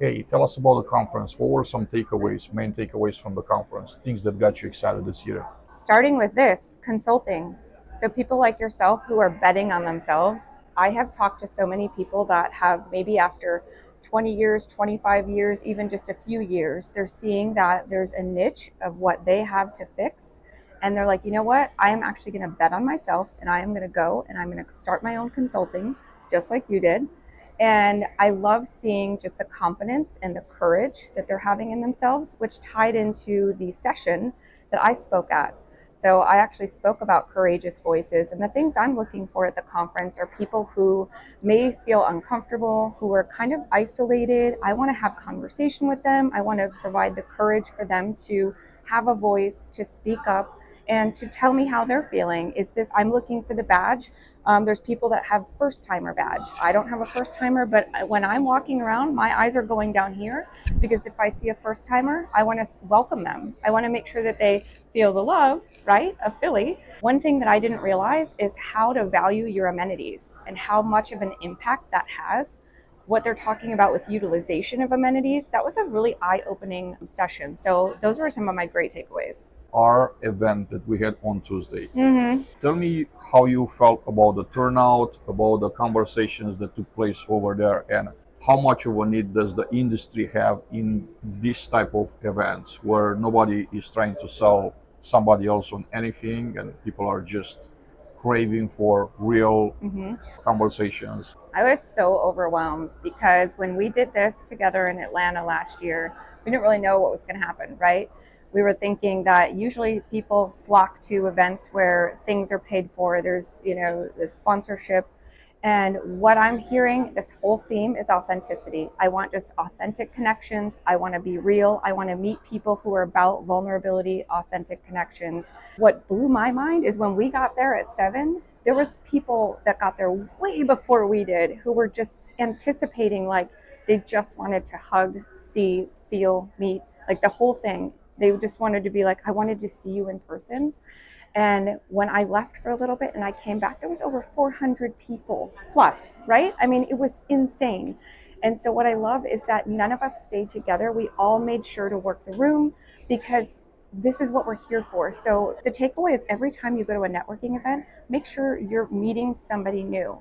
Hey, tell us about the conference. What were some takeaways, main takeaways from the conference, things that got you excited this year? Starting with this consulting. So, people like yourself who are betting on themselves. I have talked to so many people that have maybe after 20 years, 25 years, even just a few years, they're seeing that there's a niche of what they have to fix. And they're like, you know what? I am actually going to bet on myself and I am going to go and I'm going to start my own consulting, just like you did. And I love seeing just the confidence and the courage that they're having in themselves, which tied into the session that I spoke at. So I actually spoke about courageous voices, and the things I'm looking for at the conference are people who may feel uncomfortable, who are kind of isolated. I want to have conversation with them. I want to provide the courage for them to have a voice, to speak up, and to tell me how they're feeling. Is this, I'm looking for the badge. There's people that have first timer badge. I don't have a first timer, but when I'm walking around, my eyes are going down here because if I see a first timer, I want to welcome them. I want to make sure that they feel the love, right, of Philly. One thing that I didn't realize is how to value your amenities and how much of an impact that has. What they're talking about with utilization of amenities, that was a really eye-opening session. So those were some of my great takeaways. Our event that we had on Tuesday. Mm-hmm. Tell me how you felt about the turnout, about the conversations that took place over there, and how much of a need does the industry have in this type of events where nobody is trying to sell somebody else on anything and people are just craving for real Mm-hmm. conversations. I was so overwhelmed because when we did this together in Atlanta last year, we didn't really know what was going to happen, right? We were thinking that usually people flock to events where things are paid for. There's, the sponsorship. And what I'm hearing, this whole theme is authenticity. I want just authentic connections. I want to be real. I want to meet people who are about vulnerability, authentic connections. What blew my mind is when we got there at 7, there was people that got there way before we did who were just anticipating, like they just wanted to hug, see, feel, meet, like the whole thing. They just wanted to be like, I wanted to see you in person. And when I left for a little bit and I came back, there was over 400 people plus, right? I mean, it was insane. And so what I love is that none of us stayed together. We all made sure to work the room because this is what we're here for. So the takeaway is every time you go to a networking event, make sure you're meeting somebody new.